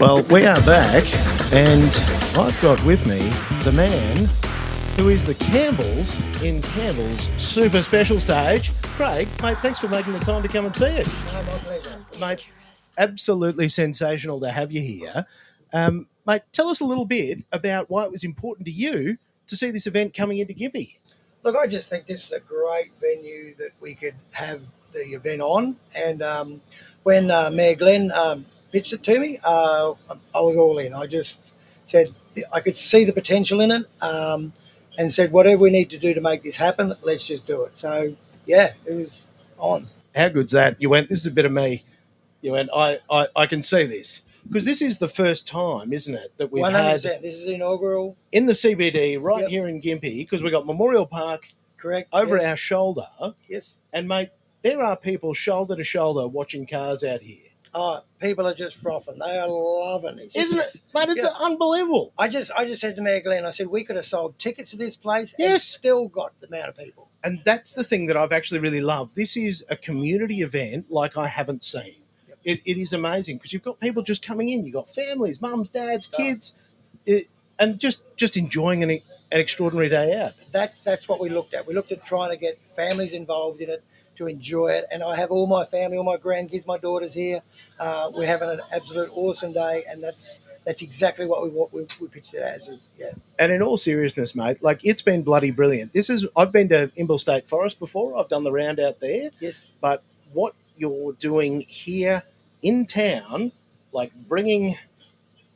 Well, we are back, and I've got with me the man who is the Campbells in Campbell's super special stage. Craig, mate, thanks for making the time to come and see us. No, my pleasure. Mate, absolutely sensational to have you here. Mate, tell us a little bit about why it was important to you to see this event coming into Gympie. Look, I just think this is a great venue that we could have the event on. And when Mayor Glenn pitched it to me, I was all in. I just said I could see the potential in it and said, whatever we need to do to make this happen, let's just do it. So, yeah, it was on. How good's that? You went, this is a bit of me. You went, I can see this. Because this is the first time, isn't it, that we've 100%. had This is inaugural. in the CBD right Yep. here in Gympie, because we've got Memorial Park Correct. over yes. our shoulder. Yes. And, mate, there are people shoulder to shoulder watching cars out here. Oh, people are just frothing. They are loving it. Isn't it? Mate, it's Yeah. unbelievable. I just said to Mayor Glenn, I said, we could have sold tickets to this place and Yes. still got the amount of people. And that's the thing that I've actually really loved. This is a community event like I haven't seen. Yep. It is amazing because you've got people just coming in. You've got families, mums, dads, Oh. kids, and just enjoying an extraordinary day out. That's what we looked at. We looked at trying to get families involved in it to enjoy it. And I have all my family, all my grandkids, my daughters here. We're having an absolute awesome day, and that's exactly what we pitched it as. And in all seriousness, mate, like it's been bloody brilliant. I've been to Imbil State Forest before. I've done the round out there. Yes. But what you're doing here in town, like bringing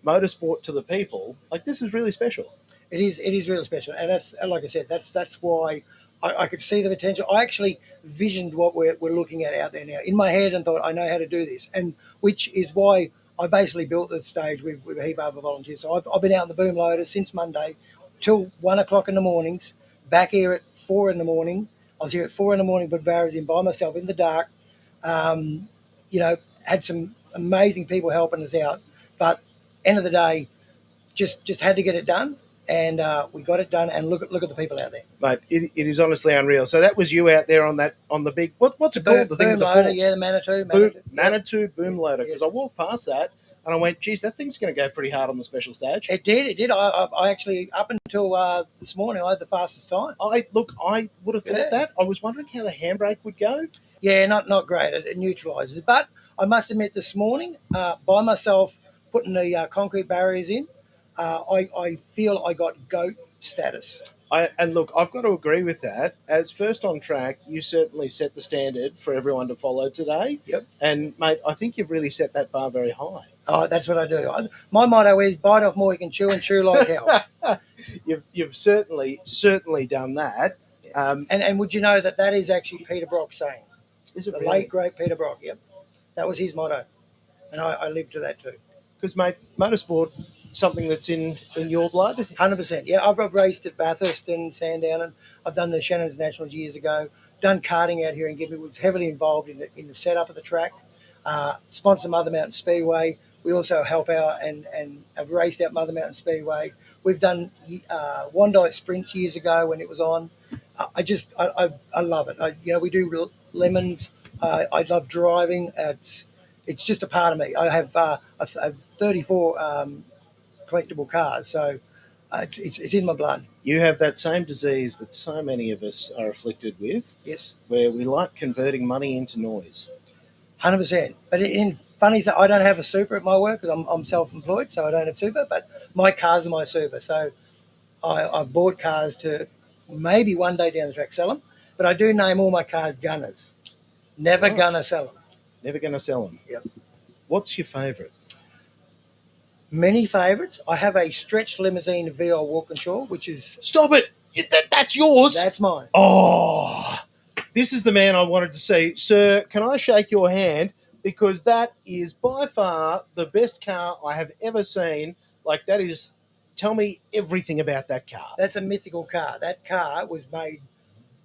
motorsport to the people, like this is really special. It is really special, and that's, like I said, that's why I could see the potential. I actually visioned what we're looking at out there now in my head and thought I know how to do this, and which is why I basically built the stage with a heap of other volunteers. So I've been out in the boom loader since Monday till 1 o'clock in the mornings. Back here at 4 in the morning. I was here at 4 in the morning, but Barra's in by myself in the dark. Had some amazing people helping us out, but end of the day, just had to get it done. And we got it done, and look at the people out there. Mate, it is honestly unreal. So that was you out there on the big what's it called? The thing with the loader, forks? yeah, the Manitou. Manitou boom loader. Because I walked past that and I went, geez, that thing's going to go pretty hard on the special stage. It did. I actually, up until this morning, I had the fastest time. I would have thought that. I was wondering how the handbrake would go. Yeah, not great. It neutralises. But I must admit, this morning, by myself, putting the concrete barriers in, I feel I got GOAT status. And look, I've got to agree with that. As first on track, you certainly set the standard for everyone to follow today. Yep. And, mate, I think you've really set that bar very high. Oh, that's what I do. My motto is bite off more you can chew and chew like hell. You've certainly done that. And would you know that is actually Peter Brock saying? Is it the really? late, great Peter Brock, yep. That was his motto. And I live to that too. Because, mate, motorsport, something that's in your blood? 100%. Yeah, I've raced at Bathurst and Sandown, and I've done the Shannon's Nationals years ago. Done karting out here in Gympie. Was heavily involved in the setup of the track. Sponsor Mother Mountain Speedway. We also help out and have raced out Mother Mountain Speedway. We've done Wondike Sprints years ago when it was on. I love it. We do lemons. I love driving. It's just a part of me. I have 34 collectible cars, so it's in my blood. You have that same disease that so many of us are afflicted with. Yes. Where we like converting money into noise. 100%. But in funny that I don't have a super at my work because I'm self-employed, so I don't have super. But my cars are my super. So I've bought cars to maybe one day down the track sell them. But I do name all my cars Gunners. Never gonna sell them. Never going to sell them. Yep. What's your favourite? Many favourites. I have a stretch limousine VI Walkinshaw, which is... Stop it! That's yours? That's mine. Oh, this is the man I wanted to see. Sir, can I shake your hand? Because that is by far the best car I have ever seen. Like, that is... Tell me everything about that car. That's a mythical car. That car was made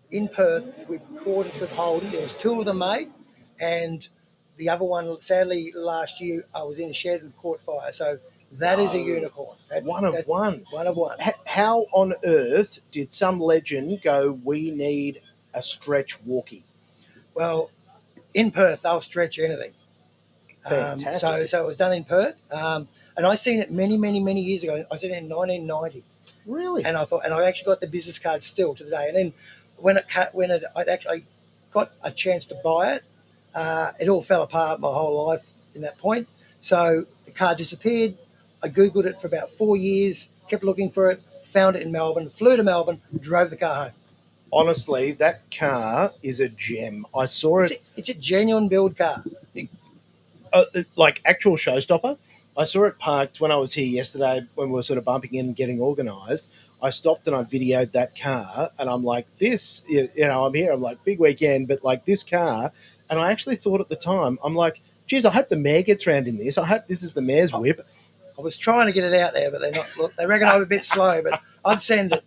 in Perth with accordance with Holden. There was 2 of them made, and the other one, sadly, last year, I was in a shed and caught fire. So that is a unicorn. That's one of one. One of one. How on earth did some legend go, we need a stretch walkie? Well, in Perth, they'll stretch anything. Fantastic. So it was done in Perth, and I seen it many years ago. I seen it in 1990, Really? and I thought, and I actually got the business card still to the day. And then I actually got a chance to buy it, it all fell apart my whole life in that point. So the car disappeared. I googled it for about 4 years, kept looking for it, found it in Melbourne, flew to Melbourne, drove the car home. Honestly, that car is a gem. I saw it. It's a genuine build car. Like actual showstopper. I saw it parked when I was here yesterday when we were sort of bumping in and getting organised. I stopped and I videoed that car, and I'm like, this, I'm here. I'm like, big weekend, but like this car. And I actually thought at the time, I'm like, geez, I hope the mayor gets round in this. I hope this is the mayor's whip. I was trying to get it out there, but they're not. Look, they reckon I'm a bit slow, but I'd send it.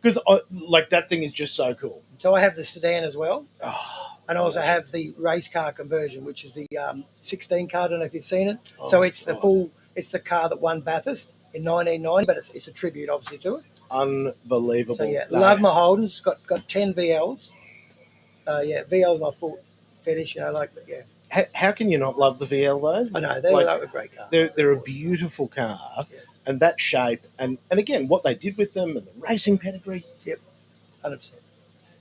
Because like that thing is just so cool. So I have the sedan as well. Oh, and I also have the race car conversion, which is the 16 car. I don't know if you've seen it. So it's the full. It's the car that won Bathurst in 1990, but it's a tribute, obviously, to it. Unbelievable. So yeah, love my Holdens. Got 10 VLs. VL's my full fetish. How can you not love the VL though? I know they were a great car. They're a beautiful car, and that shape, and again what they did with them, and the racing pedigree. Yep, 100%.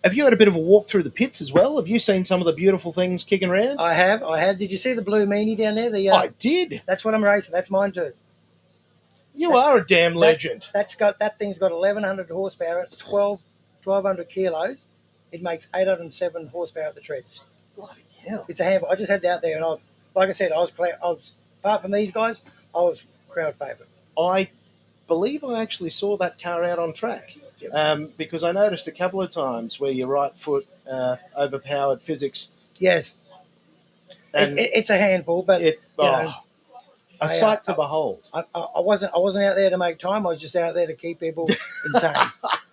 Have you had a bit of a walk through the pits as well? Have you seen some of the beautiful things kicking around? I have. Did you see the blue meanie down there? I did. That's what I'm racing. That's mine too. You are a damn legend. That thing's got 1,100 horsepower. It's 1,200 kilos. It makes 807 horsepower at the treads. Bloody hell! It's a handful. I just had it out there, and like I said, I was apart from these guys, I was crowd favourite. I believe I actually saw that car out on track. Yep. Because I noticed a couple of times where your right foot overpowered physics. Yes, and it's a handful, but a sight to behold. I wasn't out there to make time. I was just out there to keep people entertained,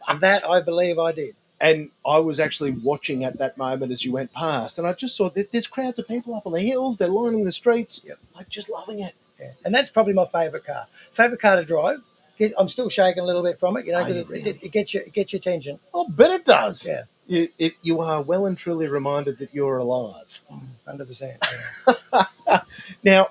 and that I believe I did. And I was actually watching at that moment as you went past, and I just saw that there's crowds of people up on the hills. They're lining the streets, like just loving it. Yeah. And that's probably my favourite car. Favourite car to drive. I'm still shaking a little bit from it, because it gets your attention. I'll bet it does. Yeah. You are well and truly reminded that you're alive. 100%. Yeah. Now,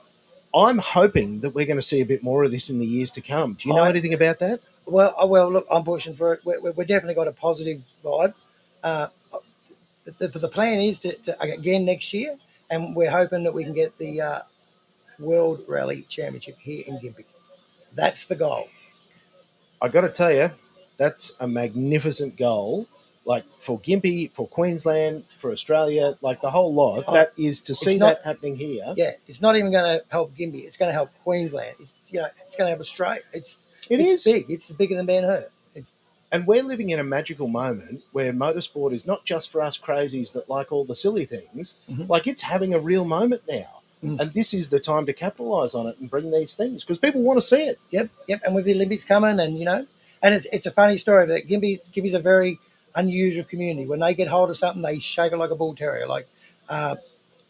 I'm hoping that we're going to see a bit more of this in the years to come. Do you know anything about that? Well, look, I'm pushing for it. We're definitely got a positive vibe. The plan is to again next year, and we're hoping that we can get the World Rally Championship here in Gympie. That's the goal. I got to tell you, that's a magnificent goal. Like for Gympie, for Queensland, for Australia, like the whole lot. That is to see that happening here. Yeah, it's not even going to help Gympie. It's going to help Queensland. It's going to help Australia. It's big. It's bigger than being hurt. And we're living in a magical moment where motorsport is not just for us crazies that like all the silly things. Mm-hmm. Like it's having a real moment now. Mm. And this is the time to capitalise on it and bring these things because people want to see it. Yep. And with the Olympics coming and, and it's a funny story that Gympie's a very unusual community. When they get hold of something, they shake it like a bull terrier. Like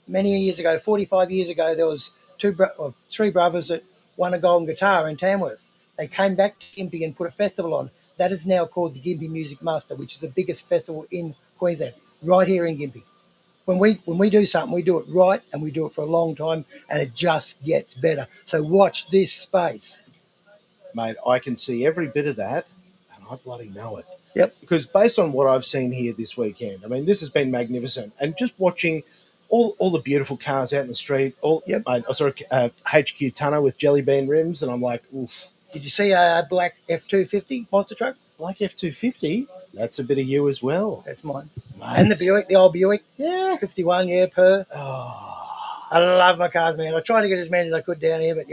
many years ago, 45 years ago, there was three brothers that won a golden guitar in Tamworth. They came back to Gympie and put a festival on. That is now called the Gympie Music Muster, which is the biggest festival in Queensland, right here in Gympie. When we do something, we do it right and we do it for a long time and it just gets better. So watch this space. Mate, I can see every bit of that and I bloody know it. Yep. Because based on what I've seen here this weekend, I mean, this has been magnificent. And just watching all the beautiful cars out in the street. Mate, I saw a HQ Tunner with jelly bean rims and I'm like, oof. Did you see a black F250 monster truck? Black F250? That's a bit of you as well. That's mine. Mate. And the Buick, the old Buick. Yeah. 51, per. Oh. I love my cars, man. I tried to get as many as I could down here, but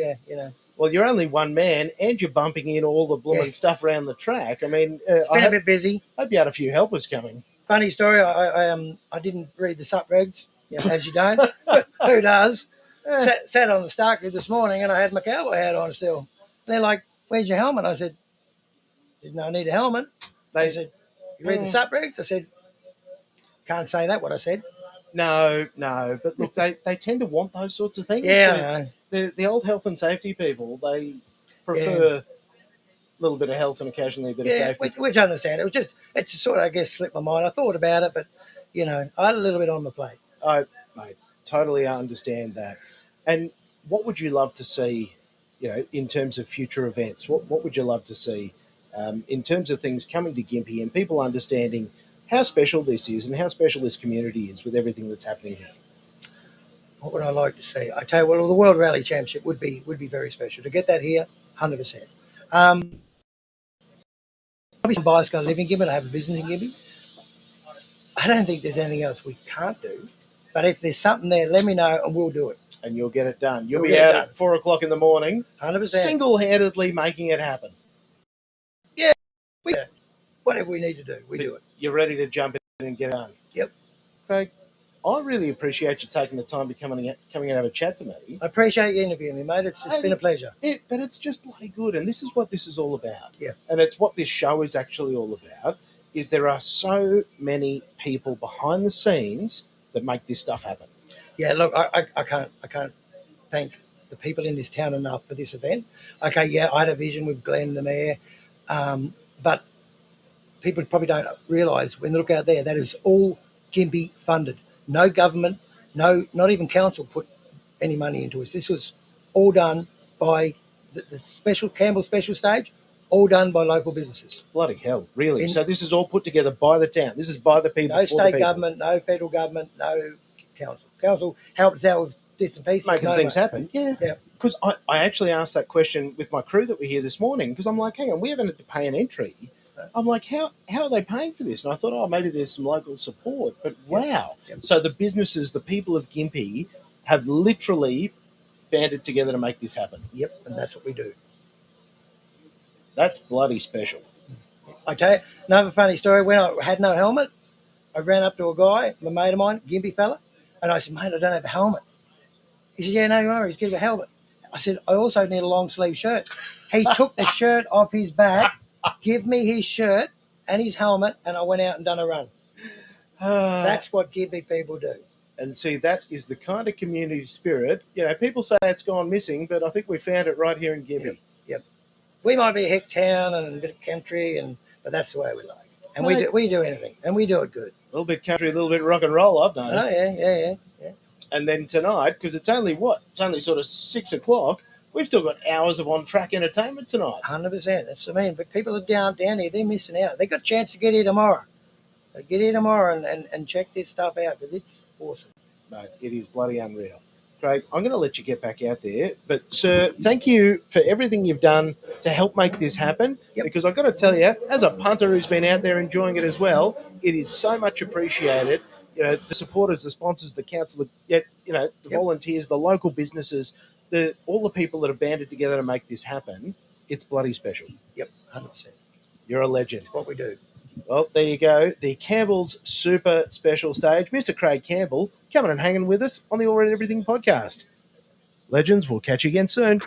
Well, you're only one man and you're bumping in all the blooming stuff around the track. I mean, it's been a bit busy. I hope you had a few helpers coming. Funny story, I didn't read the sup regs, as you don't. Who does? Sat on the start grid this morning and I had my cowboy hat on still. They're like, where's your helmet? I said, didn't I need a helmet? They said, you read the sup regs? I said, can't say that, what I said. No. But look, they tend to want those sorts of things. Yeah, the old health and safety people, they prefer a little bit of health and occasionally a bit of safety. Which I understand. It just sort of, I guess, slipped my mind. I thought about it, but, I had a little bit on my plate. Mate, totally understand that. And what would you love to see, in terms of future events? What would you love to see in terms of things coming to Gympie and people understanding how special this is and how special this community is with everything that's happening here? What would I like to see? I tell you what, well, the World Rally Championship would be very special. To get that here, 100%. Probably some bias going to live in Gympie and have a business in Gympie. I don't think there's anything else we can't do. But if there's something there, let me know and we'll do it. And you'll get it done. You'll be out at 4 o'clock in the morning, 100%. Single-handedly making it happen. Yeah, whatever we need to do, we do it. You're ready to jump in and get on. Yep. Craig, I really appreciate you taking the time to come and have a chat to me. I appreciate you interviewing me, mate. It's been a pleasure. But it's just bloody good, and this is what this is all about. Yeah. And it's what this show is actually all about, is there are so many people behind the scenes that make this stuff happen. Yeah, look, I can't thank the people in this town enough for this event. Okay, yeah, I had a vision with Glenn, the mayor, but people probably don't realise when they look out there, that is all Gympie funded. No government, not even council put any money into us. This was all done by the special Campbell special stage, all done by local businesses. Bloody hell, really? So this is all put together by the town. This is by the people. No state government, no federal government, no council. Council helps out with bits and pieces. Making things happen. Yeah. Because I actually asked that question with my crew that were here this morning, because I'm like, hang on, we haven't had to pay an entry. I'm like, how are they paying for this? And I thought, oh, maybe there's some local support. But wow. Yep. So the businesses, the people of Gympie have literally banded together to make this happen. Yep, and that's what we do. That's bloody special. I tell you, another funny story. When I had no helmet, I ran up to a guy, a mate of mine, Gympie fella, and I said, mate, I don't have a helmet. He said, yeah, no worries, get a helmet. I said, I also need a long sleeve shirt. He took the shirt off his back, give me his shirt and his helmet, and I went out and done a run. That's what Gympie people do. And see, that is the kind of community spirit. People say it's gone missing, but I think we found it right here in Gympie. Yep. We might be a hick town and a bit of country, but that's the way we like it. And we do anything, and we do it good. A little bit country, a little bit rock and roll, I've noticed. Oh, yeah. And then tonight, because it's only sort of 6 o'clock, we've still got hours of on-track entertainment tonight. 100%. That's what I mean. But people are down here, they're missing out. They got a chance to get here tomorrow. So get here tomorrow and check this stuff out, because it's awesome. Mate, it is bloody unreal. Craig, I'm going to let you get back out there. But, sir, thank you for everything you've done to help make this happen. Yep. Because I've got to tell you, as a punter who's been out there enjoying it as well, it is so much appreciated. The supporters, the sponsors, the council, the volunteers, the local businesses, all the people that have banded together to make this happen. It's bloody special. Yep, 100%. You're a legend. That's what we do. Well, there you go. The Campbell's super special stage. Mr. Craig Campbell coming and hanging with us on the All Red Everything podcast. Legends, we'll catch you again soon.